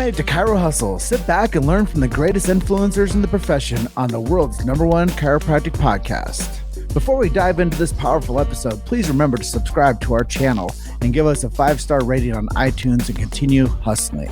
made it to Chirohustle. Sit back and learn from the greatest influencers in the profession on the world's #1 chiropractic podcast. Before we dive into this powerful episode, please remember to subscribe to our channel and give us a 5-star rating on iTunes and continue hustling.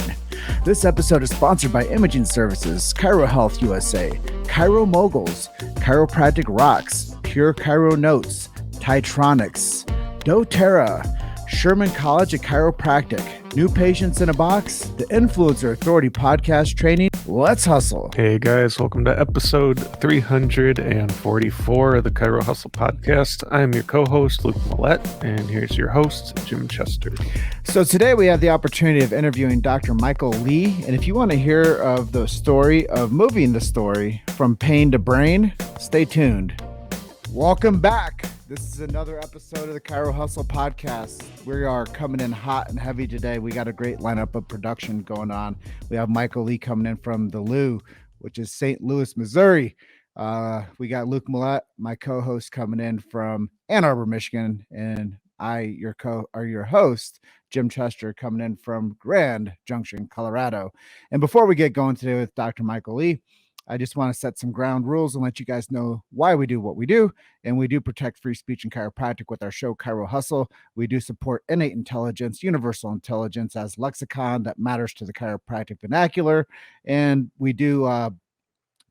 This episode is sponsored by Imaging Services, Chiro Health USA, Chiro Moguls, Chiropractic Rocks, Pure Chiro Notes, Titronics, doTERRA, Sherman College of Chiropractic, New Patients in a Box, the Influencer Authority podcast training. Let's hustle. Hey guys, welcome to episode 344 of the Chiro Hustle podcast. I'm your co-host, Luke Millette, and here's your host, Jim Chester. So today we have the opportunity of interviewing Dr. Michael Lee, and if you want to hear of the story of moving the story from pain to brain, stay tuned. Welcome back. This is another episode of the Chiro Hustle podcast. We are coming in hot and heavy today. We got a great lineup of production going on. We have Michael Lee coming in from the Lou, which is St. Louis, Missouri. We got Luke Millette, my co-host, coming in from Ann Arbor, Michigan, and your host, Jim Chester, coming in from Grand Junction, Colorado. And before we get going today with Dr. Michael Lee, I just want to set some ground rules and let you guys know why we do what we do. And we do protect free speech and chiropractic with our show, Chiro Hustle. We do support innate intelligence, universal intelligence as lexicon that matters to the chiropractic vernacular. And we do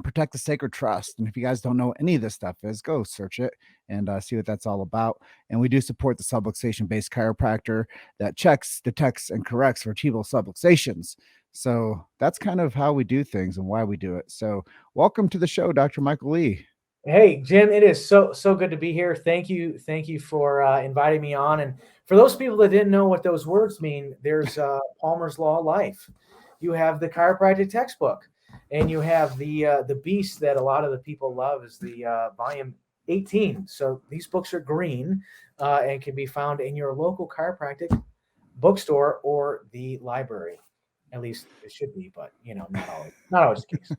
protect the sacred trust. And if you guys don't know what any of this stuff is, go search it and see what that's all about. And we do support the subluxation-based chiropractor that checks, detects, and corrects vertebral subluxations. So that's kind of how we do things and why we do it. So welcome to the show, Dr. Michael Lee. Hey, Jim, it is so good to be here. Thank you for inviting me on. And for those people that didn't know what those words mean, there's Palmer's Law of Life. You have the chiropractic textbook, and you have the beast that a lot of the people love is the volume 18. So these books are green and can be found in your local chiropractic bookstore or the library. At least it should be, but not always the case.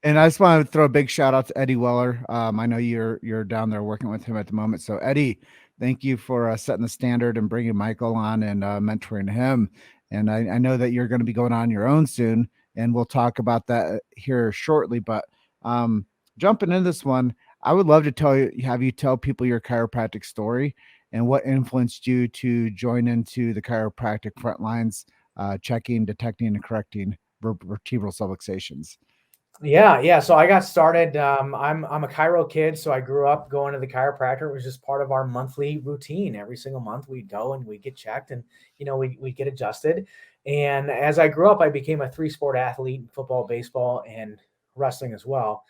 And I just want to throw a big shout out to Eddie Weller. I know you're down there working with him at the moment. So Eddie, thank you for setting the standard and bringing Michael on and mentoring him. And I know that you're going to be going on your own soon, and we'll talk about that here shortly. But jumping into this one, I would love to have you tell people your chiropractic story and what influenced you to join into the chiropractic front lines. Checking, detecting, and correcting vertebral subluxations. Yeah. So I got started. I'm a chiro kid, so I grew up going to the chiropractor. It was just part of our monthly routine. Every single month we'd go and we'd get checked, and we get adjusted. And as I grew up, I became a 3-sport athlete: football, baseball, and wrestling as well.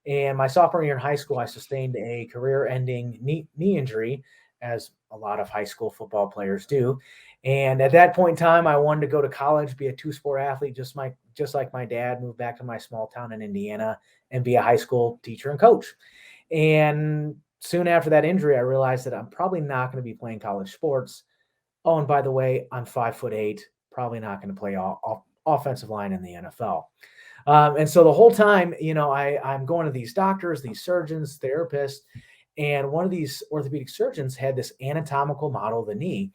And my sophomore year in high school, I sustained a career-ending knee injury, as a lot of high school football players do. And at that point in time, I wanted to go to college, be a 2-sport athlete, just like my dad, move back to my small town in Indiana and be a high school teacher and coach. And soon after that injury, I realized that I'm probably not going to be playing college sports. Oh, and by the way, I'm 5'8", probably not going to play offensive line in the NFL. And so the whole time, I'm going to these doctors, these surgeons, therapists, and one of these orthopedic surgeons had this anatomical model of the knee.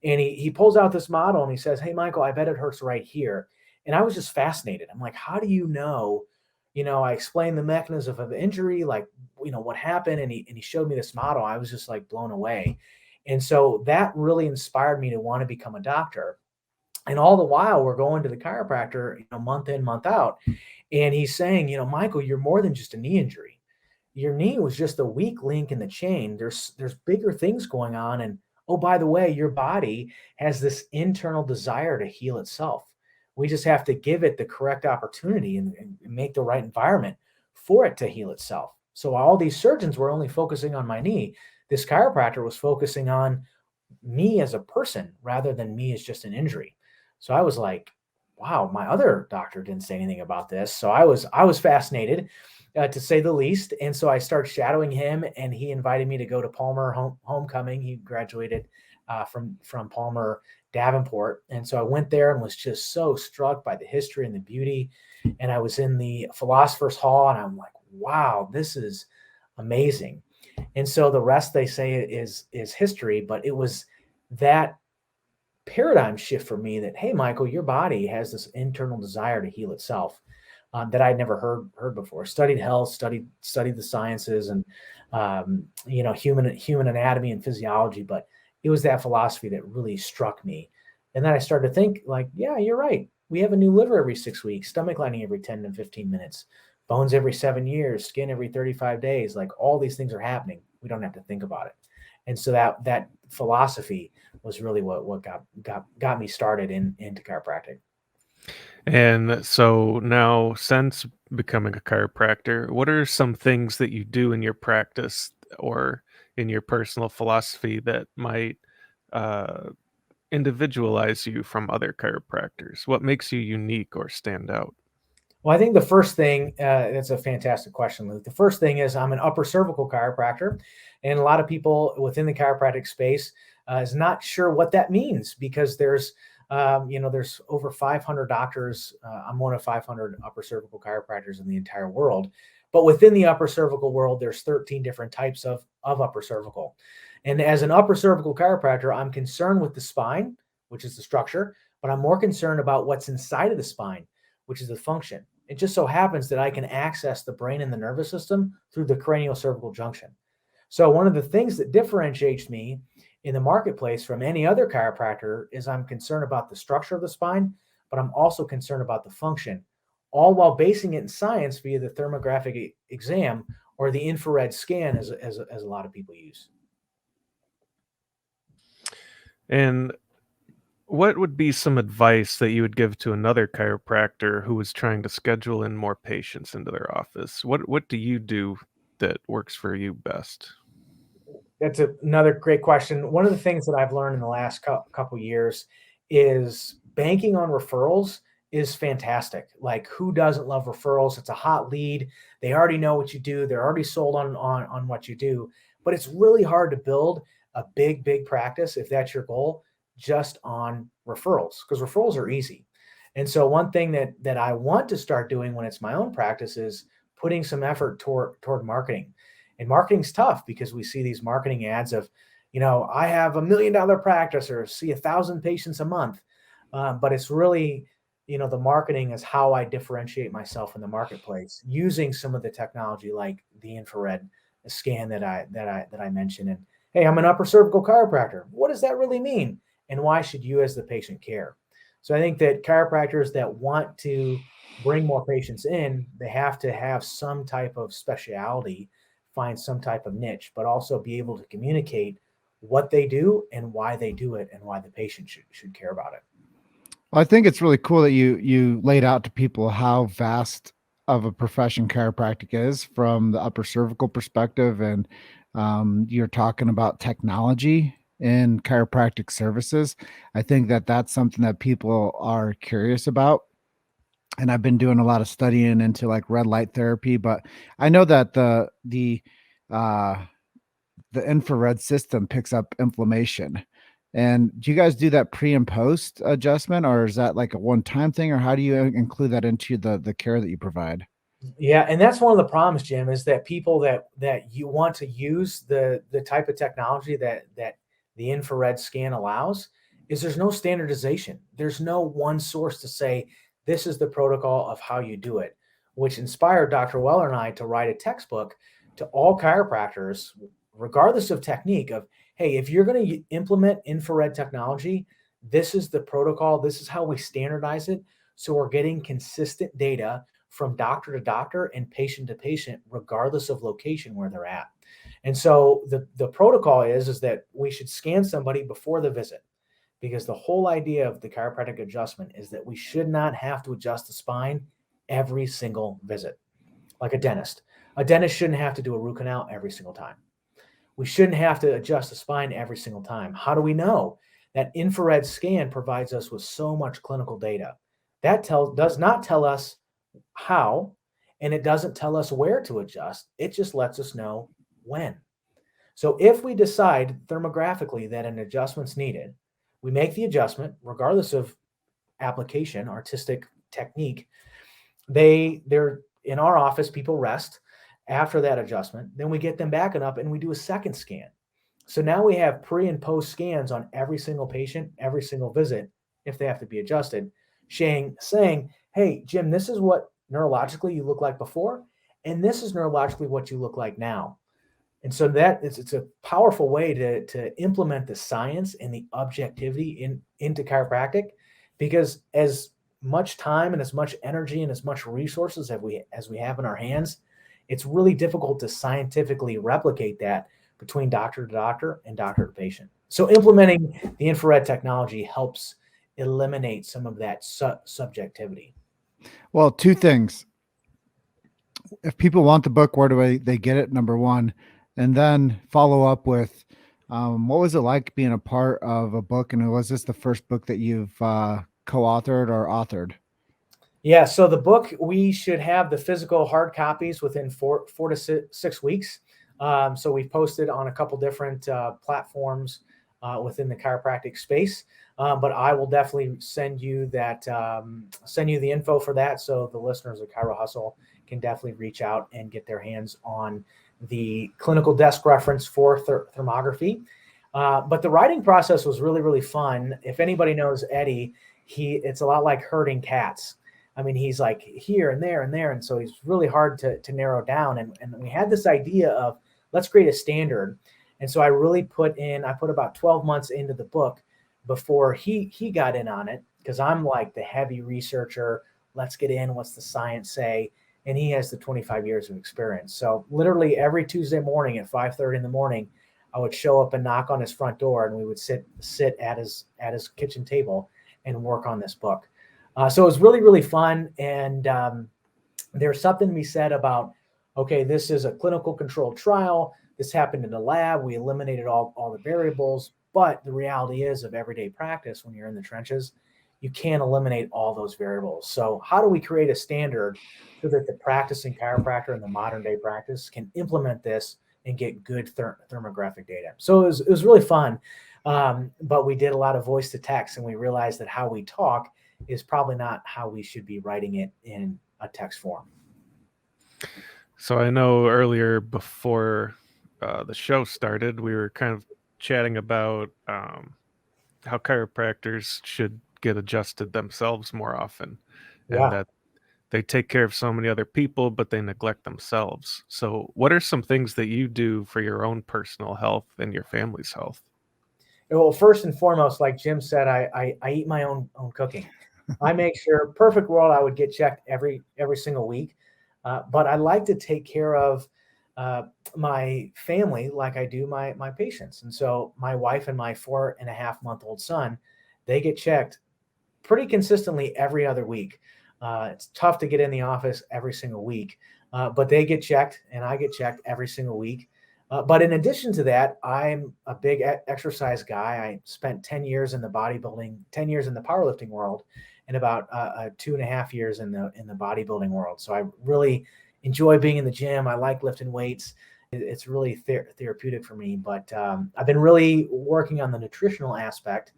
And he pulls out this model and he says, "Hey, Michael, I bet it hurts right here." And I was just fascinated. I'm like, how do you know? I explained the mechanism of the injury, like, what happened. And he showed me this model. I was just like blown away. And so that really inspired me to want to become a doctor. And all the while we're going to the chiropractor, month in, month out. And he's saying, "Michael, you're more than just a knee injury. Your knee was just a weak link in the chain. There's bigger things going on. And oh, by the way, your body has this internal desire to heal itself. We just have to give it the correct opportunity and make the right environment for it to heal itself." So while all these surgeons were only focusing on my knee, this chiropractor was focusing on me as a person rather than me as just an injury. So I was like, wow, my other doctor didn't say anything about this. So I was fascinated, to say the least. And so I started shadowing him, and he invited me to go to Palmer homecoming. He graduated from Palmer Davenport. And so I went there and was just so struck by the history and the beauty. And I was in the Philosopher's Hall, and I'm like, wow, this is amazing. And so the rest, they say, is history, but it was that paradigm shift for me that, hey, Michael, your body has this internal desire to heal itself that I'd never heard before. Studied health, studied the sciences, and human anatomy and physiology, but it was that philosophy that really struck me. And then I started to think, like, yeah, you're right. We have a new liver every 6 weeks, stomach lining every 10 to 15 minutes, bones every 7 years, skin every 35 days. Like, all these things are happening. We don't have to think about it. And so that philosophy was really what got me started into chiropractic. And so now, since becoming a chiropractor, what are some things that you do in your practice or in your personal philosophy that might uh, individualize you from other chiropractors? What makes you unique or stand out? Well, I think the first thing, that's a fantastic question, Luke. The first thing is I'm an upper cervical chiropractor, and a lot of people within the chiropractic space is not sure what that means, because there's over 500 doctors. I'm one of 500 upper cervical chiropractors in the entire world. But within the upper cervical world, there's 13 different types of upper cervical. And as an upper cervical chiropractor, I'm concerned with the spine, which is the structure, but I'm more concerned about what's inside of the spine, which is the function. It just so happens that I can access the brain and the nervous system through the craniocervical junction. So one of the things that differentiates me in the marketplace from any other chiropractor is I'm concerned about the structure of the spine, but I'm also concerned about the function, all while basing it in science via the thermographic exam or the infrared scan, as a lot of people use. And what would be some advice that you would give to another chiropractor who is trying to schedule in more patients into their office? What do you do that works for you best? That's another great question. One of the things that I've learned in the last couple years is banking on referrals is fantastic. Like, who doesn't love referrals? It's a hot lead. They already know what you do. They're already sold on what you do. But it's really hard to build a big practice, if that's your goal, just on referrals, because referrals are easy. And so one thing that I want to start doing when it's my own practice is putting some effort toward marketing. And marketing's tough because we see these marketing ads of, I have $1 million practice or see 1,000 patients a month. But it's really, the marketing is how I differentiate myself in the marketplace, using some of the technology like the infrared scan that I mentioned. And hey, I'm an upper cervical chiropractor. What does that really mean? And why should you as the patient care? So I think that chiropractors that want to bring more patients in, they have to have some type of speciality, find some type of niche, but also be able to communicate what they do and why they do it and why the patient should care about it. Well, I think it's really cool that you laid out to people how vast of a profession chiropractic is from the upper cervical perspective, and you're talking about technology in chiropractic services. I think that that's something that people are curious about, and I've been doing a lot of studying into like red light therapy, but I know that uh, the infrared system picks up inflammation. And do you guys do that pre and post adjustment, or is that like a one-time thing, or how do you include that into the care that you provide? Yeah, and that's one of the problems, Jim, is that people that you want to use the type of technology that the infrared scan allows, is there's no standardization. There's no one source to say this is the protocol of how you do it, which inspired Dr. Weller and I to write a textbook to all chiropractors, regardless of technique, of, hey, if you're going to implement infrared technology, this is the protocol, this is how we standardize it. So we're getting consistent data from doctor to doctor and patient to patient, regardless of location where they're at. And so the protocol is that we should scan somebody before the visit, because the whole idea of the chiropractic adjustment is that we should not have to adjust the spine every single visit, like a dentist. A dentist shouldn't have to do a root canal every single time. We shouldn't have to adjust the spine every single time. How do we know? That infrared scan provides us with so much clinical data. That does not tell us how, and it doesn't tell us where to adjust. It just lets us know when. So if we decide thermographically that an adjustment's needed, we make the adjustment regardless of application, artistic technique. They're in our office, people rest after that adjustment. Then we get them back and up and we do a second scan. So now we have pre and post scans on every single patient, every single visit, if they have to be adjusted, saying, hey, Jim, this is what neurologically you look like before, and this is neurologically what you look like now. And so it's a powerful way to implement the science and the objectivity into chiropractic, because as much time and as much energy and as much resources as we have in our hands, it's really difficult to scientifically replicate that between doctor to doctor and doctor to patient. So implementing the infrared technology helps eliminate some of that subjectivity. Well, two things. If people want the book, where do they get it? Number one, and then follow up with, what was it like being a part of a book? And was this the first book that you've co-authored or authored? Yeah, so the book, we should have the physical hard copies within four to 6 weeks. So we've posted on a couple different platforms within the chiropractic space. But I will definitely send you the info for that, so the listeners of Chirohustle can definitely reach out and get their hands on the clinical desk reference for thermography. But the writing process was really, really fun. If anybody knows Eddie, it's a lot like herding cats. I mean, he's like here and there and there. And so he's really hard to narrow down. And we had this idea of, let's create a standard. And so I put about 12 months into the book before he got in on it, because I'm like the heavy researcher. Let's get in. What's the science say? And he has the 25 years of experience. So literally every Tuesday morning at 5:30 in the morning, I would show up and knock on his front door, and we would sit at his kitchen table and work on this book. So it was really, really fun. And there's something to be said about, okay, this is a clinical controlled trial. This happened in the lab. We eliminated all the variables. But the reality is, of everyday practice, when you're in the trenches, you can't eliminate all those variables. So how do we create a standard so that the practicing chiropractor and the modern day practice can implement this and get good thermographic data? So it was really fun. But we did a lot of voice to text, and we realized that how we talk is probably not how we should be writing it in a text form. So I know earlier, before the show started, we were kind of chatting about how chiropractors should get adjusted themselves more often, Yeah. and that they take care of so many other people, but they neglect themselves. So what are some things that you do for your own personal health and your family's health? Well, first and foremost, like Jim said, I eat my own cooking. I make sure, perfect world, I would get checked every single week. But I like to take care of my family like I do my patients. And so my wife and my 4.5-month-old son, they get checked pretty consistently every other week. It's tough to get in the office every single week, but they get checked and I get checked every single week. But in addition to that, I'm a big exercise guy. I spent 10 years in the bodybuilding, 10 years in the powerlifting world, and about 2.5 years in the bodybuilding world. So I really enjoy being in the gym. I like lifting weights. It's really therapeutic for me. But I've been really working on the nutritional aspect,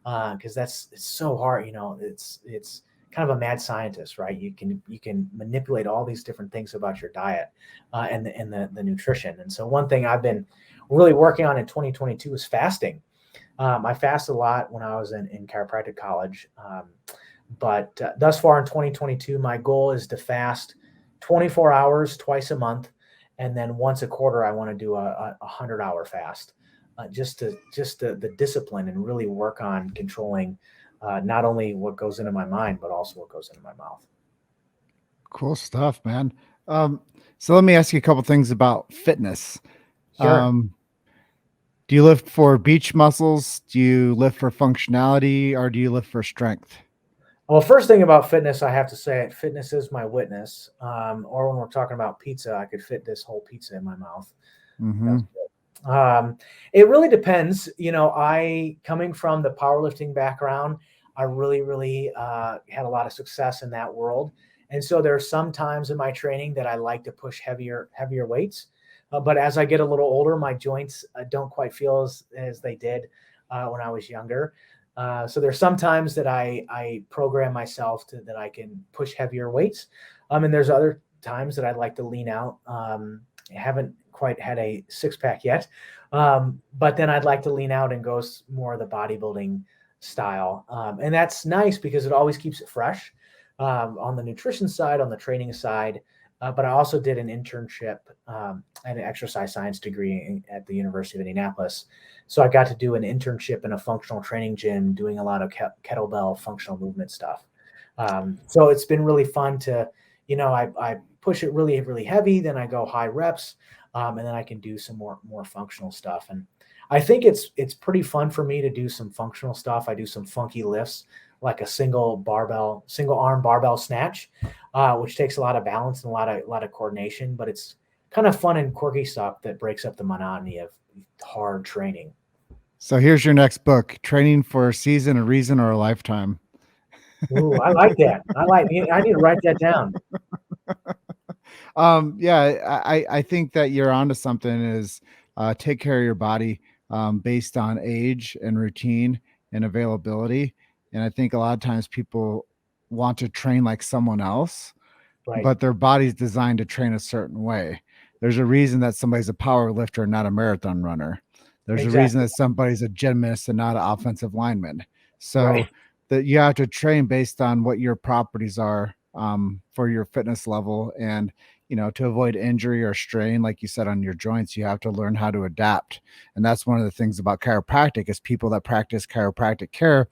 because it's so hard. It's kind of a mad scientist, right? You can manipulate all these different things about your diet and the nutrition. And so one thing I've been really working on in 2022 is fasting. I fasted a lot when I was in chiropractic college. But thus far in 2022, my goal is to fast 24 hours twice a month. And then once a quarter, I want to do a 100-hour fast, just the discipline, and really work on controlling not only what goes into my mind, but also what goes into my mouth. Cool stuff, man. So let me ask you a couple things about fitness. Sure. Do you lift for beach muscles? Do you lift for functionality, or do you lift for strength? Well, first thing about fitness, I have to say it. Fitness is my witness. Or when we're talking about pizza, I could fit this whole pizza in my mouth. Mm-hmm. It really depends. I, coming from the powerlifting background, I really, really had a lot of success in that world. And so there are some times in my training that I like to push heavier weights. But as I get a little older, my joints don't quite feel as they did when I was younger. So there's some times that I program myself that I can push heavier weights. And there's other times that I'd like to lean out. Haven't quite had a six-pack yet. But then I'd like to lean out and go more of the bodybuilding style. And that's nice because it always keeps it fresh on the nutrition side, on the training side. But I also did an internship and an exercise science degree at the University of Indianapolis. So I got to do an internship in a functional training gym doing a lot of kettlebell functional movement stuff. So it's been really fun to, I push it really, really heavy, then I go high reps, and then I can do some more functional stuff. And I think it's pretty fun for me to do some functional stuff. I do some funky lifts, like a single arm barbell snatch, which takes a lot of balance and a lot of coordination, but it's kind of fun and quirky stuff that breaks up the monotony of hard training. So here's your next book: Training for a Season, a Reason, or a Lifetime. Ooh, I like that. I need to write that down. Yeah, I think that you're onto something. Is take care of your body based on age and routine and availability. And I think a lot of times people want to train like someone else, Right. but their body's designed to train a certain way. There's a reason that somebody's a power lifter, not a marathon runner. There's Exactly. a reason that somebody's a gymnast and not an offensive lineman. So Right. that you have to train based on what your properties are for your fitness level. And, to avoid injury or strain, like you said, on your joints, you have to learn how to adapt. And that's one of the things about chiropractic is people that practice chiropractic care,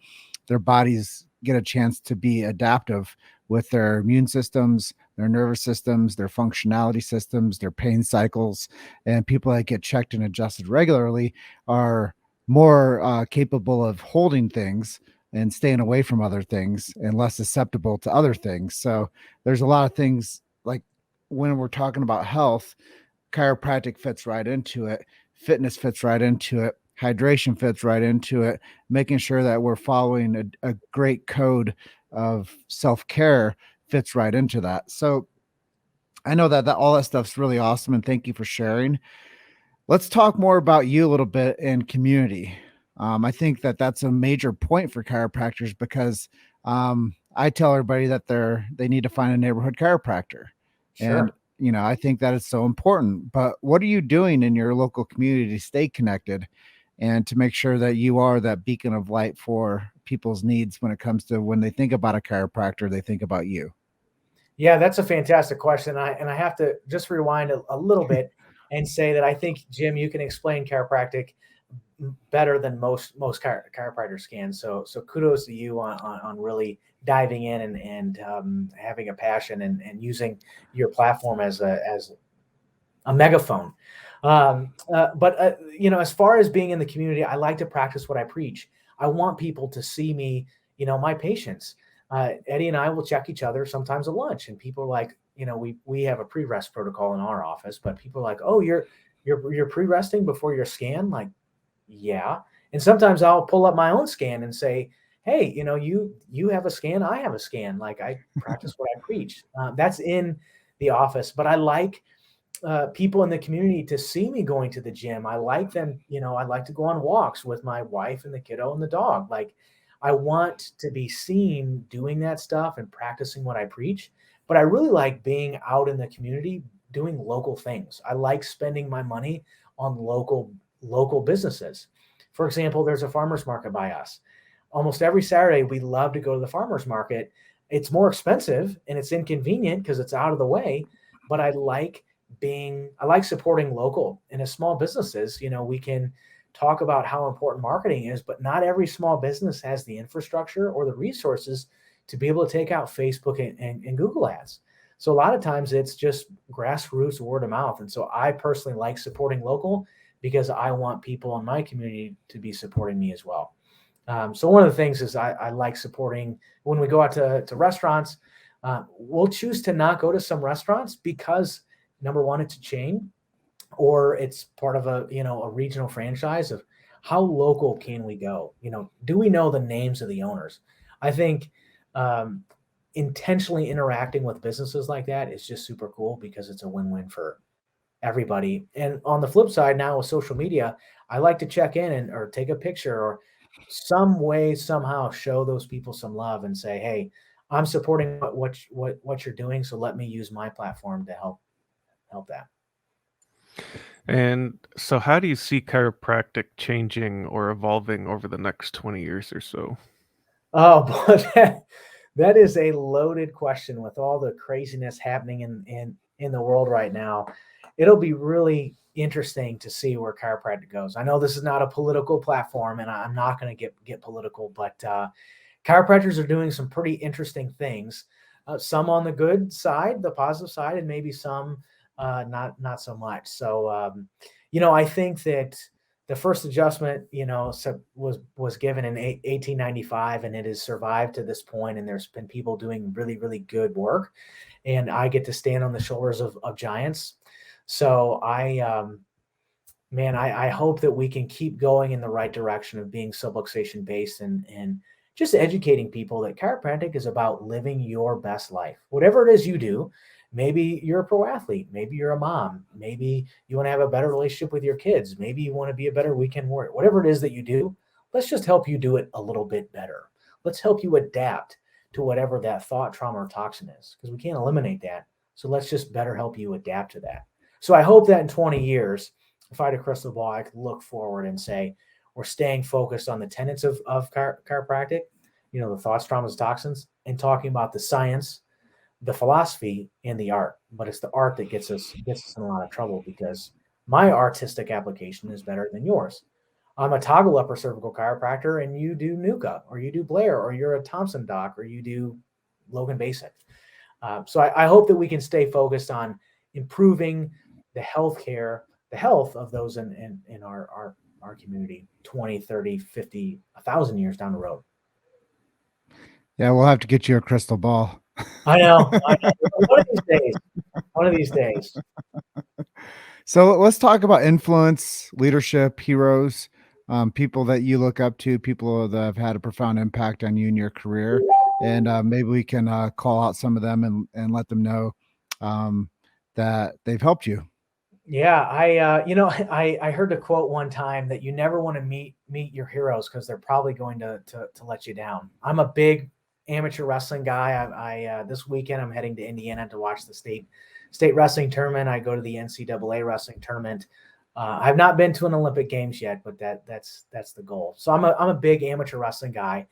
their bodies get a chance to be adaptive with their immune systems, their nervous systems, their functionality systems, their pain cycles. And people that get checked and adjusted regularly are more capable of holding things and staying away from other things and less susceptible to other things. So there's a lot of things, like when we're talking about health, chiropractic fits right into it. Fitness fits right into it. Hydration fits right into it. Making sure that we're following a great code of self-care fits right into that. So I know that all that stuff's really awesome, and thank you for sharing. Let's talk more about you a little bit in community. I think that that's a major point for chiropractors because I tell everybody that they need to find a neighborhood chiropractor. Sure. And, I think that is so important. But what are you doing in your local community to stay connected and to make sure that you are that beacon of light for people's needs when it comes to when they think about a chiropractor, they think about you? Yeah, that's a fantastic question. I have to just rewind a little bit and say that I think, Jim, you can explain chiropractic better than most chiropractors can. So kudos to you on really diving in and having a passion and using your platform as a megaphone. But as far as being in the community, I like to practice what I preach. I want people to see me, my patients. Eddie and I will check each other sometimes at lunch, and people are like, we have a pre-rest protocol in our office, but people are like, oh, you're pre-resting before your scan? Like, yeah. And sometimes I'll pull up my own scan and say, hey, you have a scan, I have a scan. Like, I practice what I preach. That's in the office, but I like people in the community to see me going to the gym. I like them, I like to go on walks with my wife and the kiddo and the dog. Like, I want to be seen doing that stuff and practicing what I preach, but I really like being out in the community doing local things. I like spending my money on local businesses. For example, there's a farmer's market by us. Almost every Saturday, we love to go to the farmer's market. It's more expensive and it's inconvenient because it's out of the way, but I like supporting local and as small businesses. We can talk about how important marketing is, but not every small business has the infrastructure or the resources to be able to take out Facebook and Google ads. So a lot of times it's just grassroots word of mouth. And so I personally like supporting local because I want people in my community to be supporting me as well. So one of the things is I like supporting when we go out to restaurants. We'll choose to not go to some restaurants because, number one, it's a chain or it's part of a regional franchise. Of how local can we go? Do we know the names of the owners? I think intentionally interacting with businesses like that is just super cool because it's a win-win for everybody. And on the flip side, now with social media, I like to check in or take a picture or some way, somehow show those people some love and say, hey, I'm supporting what you're doing. So let me use my platform to help that. And so, how do you see chiropractic changing or evolving over the next 20 years or so? Oh, boy, that is a loaded question with all the craziness happening in the world right now. It'll be really interesting to see where chiropractic goes. I know this is not a political platform, and I'm not going to get political, but chiropractors are doing some pretty interesting things. Some on the good side, the positive side, and maybe some not so much. So I think that the first adjustment, was given in 1895, and it has survived to this point. And there's been people doing really, really good work, and I get to stand on the shoulders of giants. So I hope that we can keep going in the right direction of being subluxation based and just educating people that chiropractic is about living your best life. Whatever it is you do, maybe you're a pro athlete, maybe you're a mom, maybe you want to have a better relationship with your kids, maybe you want to be a better weekend warrior. Whatever it is that you do, let's just help you do it a little bit better. Let's help you adapt to whatever that thought, trauma, or toxin is, because we can't eliminate that. So let's just better help you adapt to that. So I hope that in 20 years, if I had a crystal ball, I could look forward and say, we're staying focused on the tenets of chiropractic, the thoughts, traumas, toxins, and talking about the science, the philosophy, and the art. But it's the art that gets us in a lot of trouble, because my artistic application is better than yours. I'm a toggle upper cervical chiropractor, and you do NUCA, or you do Blair, or you're a Thompson doc, or you do Logan Basic. So I hope that we can stay focused on improving the health of those in our community 20, 30, 50, 1,000 years down the road. Yeah, we'll have to get you a crystal ball. I know. One of these days. So let's talk about influence, leadership, heroes, people that you look up to, people that have had a profound impact on you in your career. And maybe we can call out some of them and let them know that they've helped you. Yeah, I heard the quote one time that you never want to meet your heroes, because they're probably going to let you down. I'm a big amateur wrestling guy. I this weekend I'm heading to Indiana to watch the state wrestling tournament. I go to the NCAA wrestling tournament. I've not been to an Olympic Games yet, but that's the goal. So I'm a big amateur wrestling guy,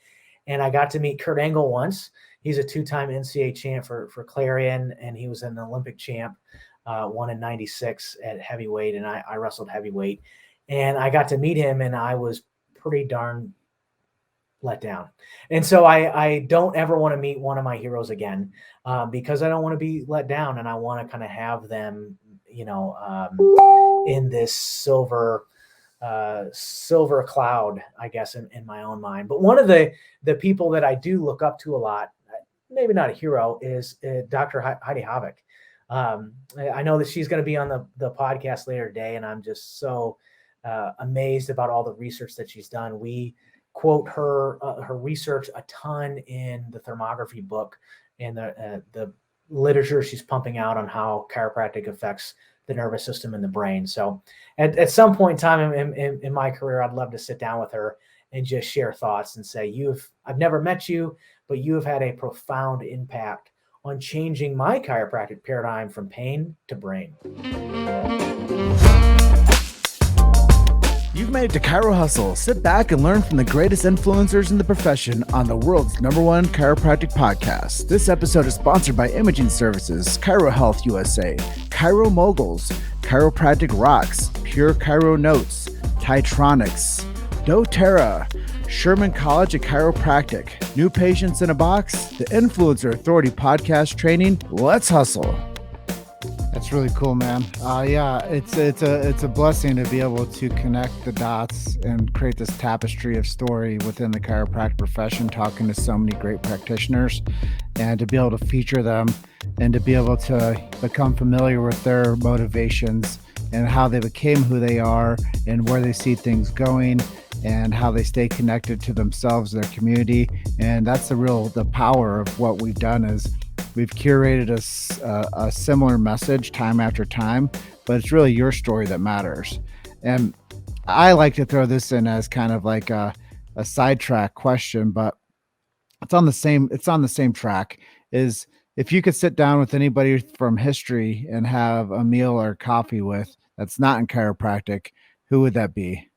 and I got to meet Kurt Angle once. He's a 2-time NCAA champ for Clarion, and he was an Olympic champ. Won in 96 at heavyweight, and I wrestled heavyweight, and I got to meet him, and I was pretty darn let down. And so I don't ever want to meet one of my heroes again, because I don't want to be let down, and I want to kind of have them, in this silver cloud, I guess, in my own mind. But one of the people that I do look up to a lot, maybe not a hero, is Dr. Heidi Havik. I know that she's going to be on the podcast later today, and I'm just so amazed about all the research that she's done. We quote her research a ton in the thermography book and the literature she's pumping out on how chiropractic affects the nervous system and the brain. So at some point in time in my career, I'd love to sit down with her and just share thoughts and say, I've never met you, but you have had a profound impact on changing my chiropractic paradigm from pain to brain. You've made it to Chirohustle. Sit back and learn from the greatest influencers in the profession on the world's #1 chiropractic podcast. This episode is sponsored by Imaging Services, Chiro Health USA, Chiro Moguls, Chiropractic Rocks, Pure Chiro Notes, Titronics, doTERRA, Sherman College of Chiropractic, New Patients in a Box, the Influencer Authority podcast training. Let's hustle. That's really cool, man. Yeah, it's a blessing to be able to connect the dots and create this tapestry of story within the chiropractic profession, talking to so many great practitioners, and to be able to feature them and to be able to become familiar with their motivations and how they became who they are and where they see things going and how they stay connected to themselves, their community. And that's the power of what we've done is we've curated a similar message time after time, but it's really your story that matters. And I like to throw this in as kind of like a sidetrack question, but it's on the same track. Is if you could sit down with anybody from history and have a meal or coffee with that's not in chiropractic, who would that be?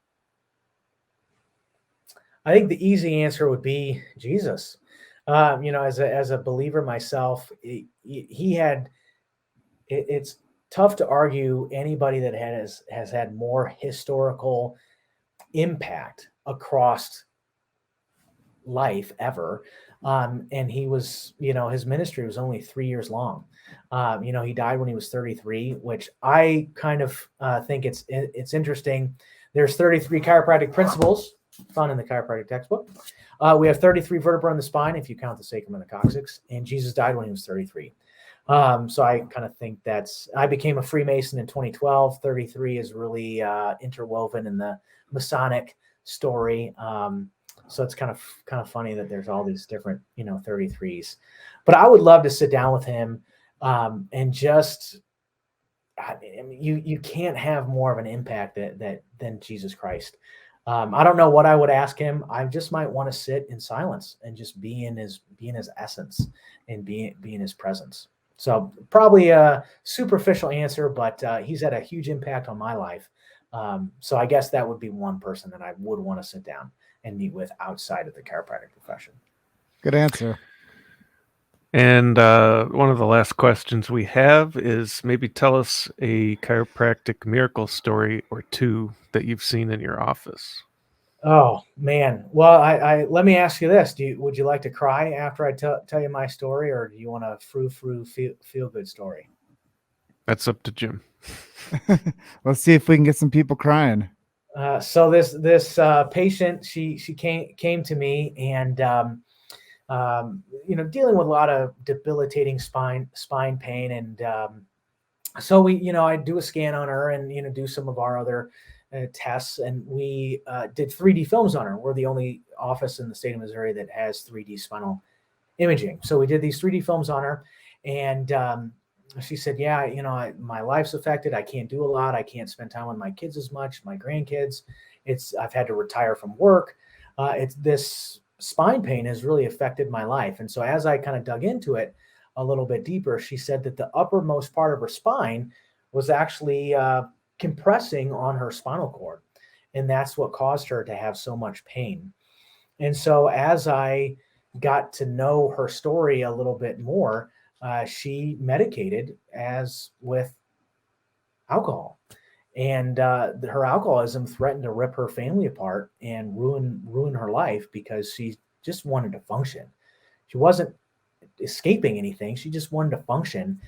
I think the easy answer would be Jesus. As a believer myself, he had. It's tough to argue anybody that has had more historical impact across life ever. And he was, his ministry was only 3 years long. He died when he was 33, which I kind of think it's interesting. There's 33 chiropractic principles found in the chiropractic textbook. We have 33 vertebrae in the spine, if you count the sacrum and the coccyx, and Jesus died when he was 33. So I kind of think I became a Freemason in 2012. 33 is really interwoven in the Masonic story. So it's kind of funny that there's all these different, 33s. But I would love to sit down with him and just, I mean, you can't have more of an impact than Jesus Christ. I don't know what I would ask him. I just might want to sit in silence and just be in his essence and be in his presence. So probably a superficial answer, but he's had a huge impact on my life. So I guess that would be one person that I would want to sit down and meet with outside of the chiropractic profession. Good answer. And one of the last questions we have is maybe tell us a chiropractic miracle story or two that you've seen in your office. Oh man. Well, I let me ask you this. Would you like to cry after I tell you my story, or do you want a feel good story? That's up to Jim. Let's see if we can get some people crying. So this patient, she came to me and dealing with a lot of debilitating spine pain, and so I do a scan on her and do some of our other tests, and we did 3D films on her. We're the only office in the state of Missouri that has 3D spinal imaging. So we did these 3D films on her, and she said, yeah, my life's affected. I can't do a lot. I can't spend time with my kids as much, my grandkids. I've had to retire from work. This spine pain has really affected my life. And so as I kind of dug into it a little bit deeper, she said that the uppermost part of her spine was actually compressing on her spinal cord. And that's what caused her to have so much pain. And so as I got to know her story a little bit more, she medicated as with alcohol, and her alcoholism threatened to rip her family apart and ruin her life because she just wanted to function. She wasn't escaping anything. She just wanted to function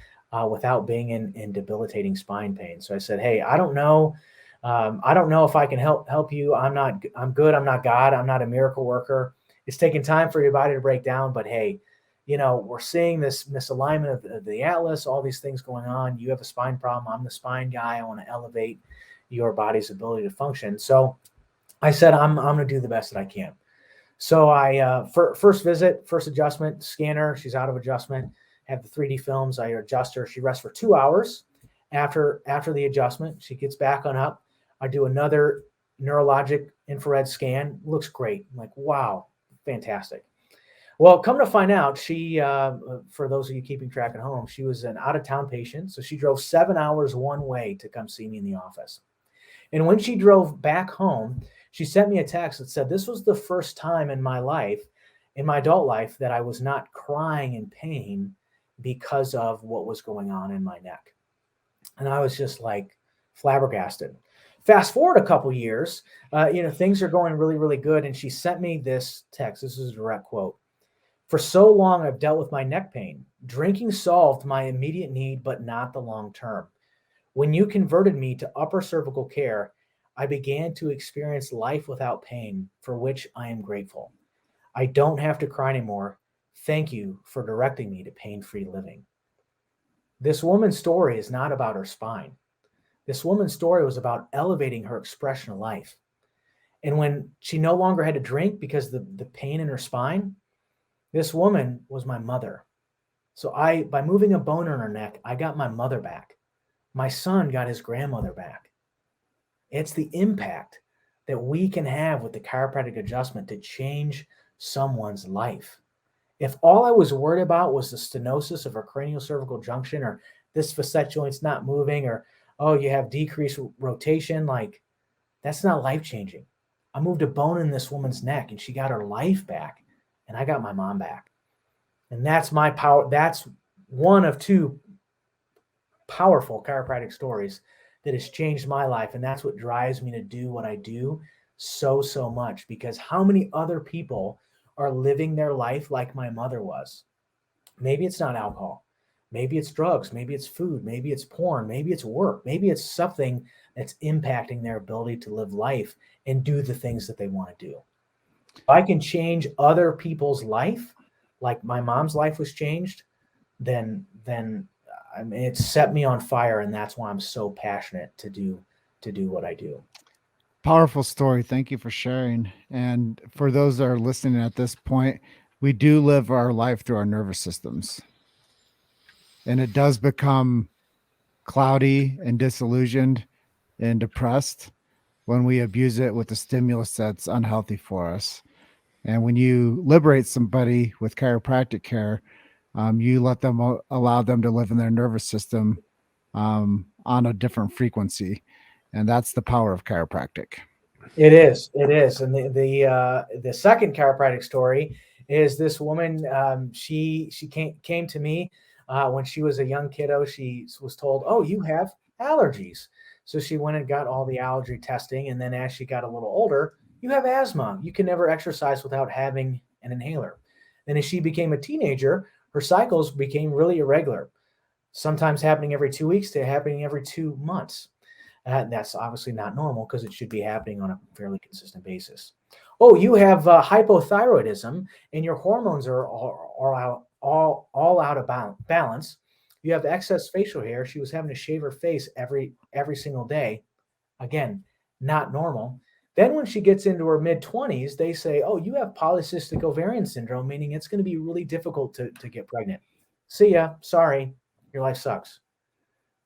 without being in debilitating spine pain. So I said, hey, I don't know if I can help you. I'm good. I'm not God. I'm not a miracle worker. It's taking time for your body to break down, but hey, we're seeing this misalignment of the atlas, all these things going on. You have a spine problem. I'm the spine guy. I want to elevate your body's ability to function. So I said, I'm going to do the best that I can. So I, first visit, first adjustment, scanner, she's out of adjustment, have the 3D films. I adjust her. She rests for 2 hours. After the adjustment, she gets back on up. I do another neurologic infrared scan. Looks great. I'm like, wow, fantastic. Well, come to find out, she, for those of you keeping track at home, she was an out-of-town patient. So she drove 7 hours one way to come see me in the office. And when she drove back home, she sent me a text that said, this was the first time in my life, in my adult life, that I was not crying in pain because of what was going on in my neck. And I was just like flabbergasted. Fast forward a couple years, things are going really, really good. And she sent me this text. This is a direct quote. For so long, I've dealt with my neck pain. Drinking solved my immediate need, but not the long term. When you converted me to upper cervical care, I began to experience life without pain, for which I am grateful. I don't have to cry anymore. Thank you for directing me to pain-free living. This woman's story is not about her spine. This woman's story was about elevating her expression of life. And when she no longer had to drink because the pain in her spine, this woman was my mother. So by moving a bone in her neck, I got my mother back. My son got his grandmother back. It's the impact that we can have with the chiropractic adjustment to change someone's life. If all I was worried about was the stenosis of her craniocervical junction, or this facet joint's not moving, or oh, you have decreased rotation. Like, that's not life-changing. I moved a bone in this woman's neck and she got her life back, and I got my mom back. And that's my power. That's one of two powerful chiropractic stories that has changed my life. And that's what drives me to do what I do so much, because how many other people are living their life like my mother was? Maybe it's not alcohol. Maybe it's drugs. Maybe it's food. Maybe it's porn. Maybe it's work. Maybe it's something that's impacting their ability to live life and do the things that they want to do. If I can change other people's life, like my mom's life was changed, then I mean, it's set me on fire, and that's why I'm so passionate to do what I do. Powerful story. Thank you for sharing. And for those that are listening at this point, we do live our life through our nervous systems. And it does become cloudy and disillusioned and depressed when we abuse it with a stimulus that's unhealthy for us. And when you liberate somebody with chiropractic care, you let them allow them to live in their nervous system on a different frequency. And that's the power of chiropractic. It is. And the second chiropractic story is this woman. She came to me when she was a young kiddo. She was told, "Oh, you have allergies." So she went and got all the allergy testing. And then as she got a little older, you have asthma. You can never exercise without having an inhaler. Then as she became a teenager, her cycles became really irregular, sometimes happening every 2 weeks to happening every 2 months. That's obviously not normal, because it should be happening on a fairly consistent basis. Oh, you have hypothyroidism, and your hormones are all out of balance. You have excess facial hair. She was having to shave her face every single day. Again, not normal. Then when she gets into her mid-20s, they say, oh, you have polycystic ovarian syndrome, meaning it's going to be really difficult to get pregnant. See ya. Sorry. Your life sucks.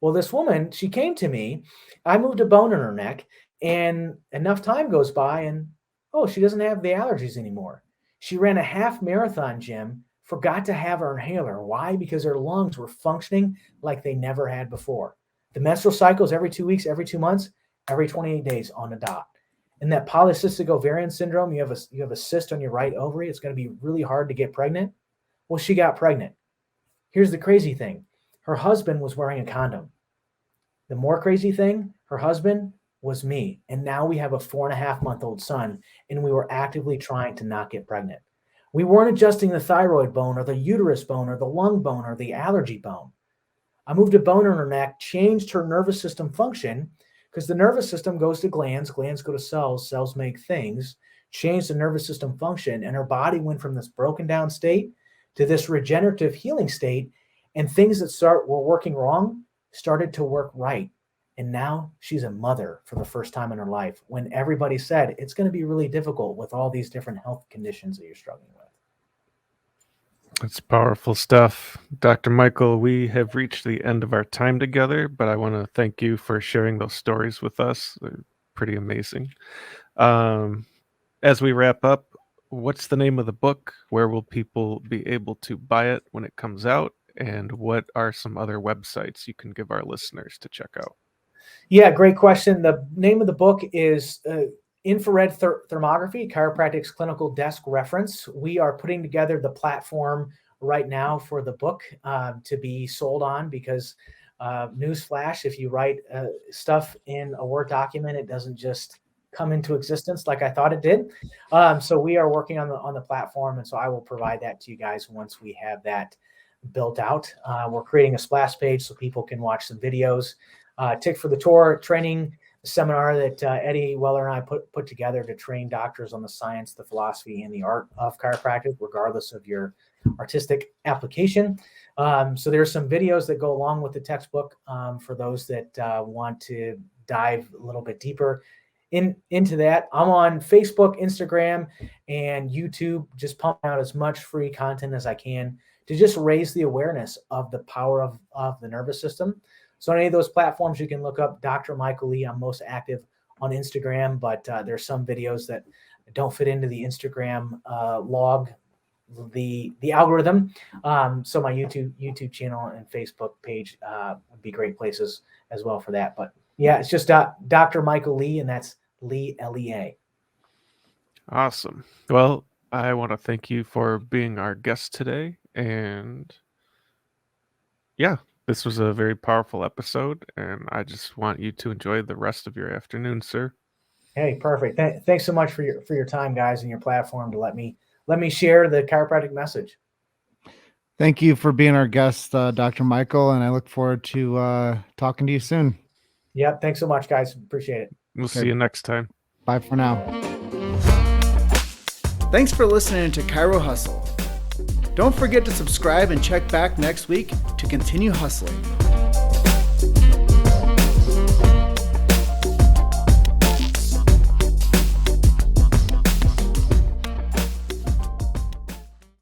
Well, this woman, she came to me. I moved a bone in her neck, and enough time goes by, and oh, she doesn't have the allergies anymore. She ran a half marathon, Jim, forgot to have her inhaler. Why? Because her lungs were functioning like they never had before. The menstrual cycles every 2 weeks, every 2 months, every 28 days on the dot. And that polycystic ovarian syndrome, you have a cyst on your right ovary. It's going to be really hard to get pregnant. Well, she got pregnant. Here's the crazy thing. Her husband was wearing a condom. The more crazy thing, her husband was me. And now we have a 4.5-month-old son, and we were actively trying to not get pregnant. We weren't adjusting the thyroid bone or the uterus bone or the lung bone or the allergy bone. I moved a bone in her neck, changed her nervous system function, because the nervous system goes to glands go to cells make things, changed the nervous system function, and her body went from this broken down state to this regenerative healing state, and things that were working wrong started to work right. And now she's a mother for the first time in her life, when everybody said it's going to be really difficult with all these different health conditions that you're struggling with. That's powerful stuff. Dr. Michael, we have reached the end of our time together, but I want to thank you for sharing those stories with us. They're pretty amazing. As we wrap up, what's the name of the book? Where will people be able to buy it when it comes out? And what are some other websites you can give our listeners to check out? Yeah, great question. The name of the book is Infrared Thermography, Chiropractic's Clinical Desk Reference. We are putting together the platform right now for the book to be sold on, because newsflash, if you write stuff in a Word document, it doesn't just come into existence like I thought it did. So we are working on the platform, and so I will provide that to you guys once we have that built out. We're creating a splash page so people can watch some videos. Tick for the Tour training seminar that Eddie Weller and I put together to train doctors on the science, the philosophy, and the art of chiropractic, regardless of your artistic application. So there's some videos that go along with the textbook for those that want to dive a little bit deeper into that. I'm on Facebook, Instagram, and YouTube, just pumping out as much free content as I can to just raise the awareness of the power of the nervous system. So on any of those platforms, you can look up Dr. Michael Lee. I'm most active on Instagram, but there's some videos that don't fit into the Instagram log the algorithm. So my YouTube channel and Facebook page would be great places as well for that. But yeah, it's just Dr. Michael Lee, and that's Lee, Lea. Awesome. Well, I want to thank you for being our guest today. And yeah, this was a very powerful episode, and I just want you to enjoy the rest of your afternoon, sir. Hey, perfect. Thanks so much for your time, guys, and your platform to let me share the chiropractic message. Thank you for being our guest, Dr. Michael, and I look forward to talking to you soon. Yep. Thanks so much, guys. Appreciate it. We'll see you next time. Bye for now. Thanks for listening to Chiro Hustle. Don't forget to subscribe and check back next week to continue hustling.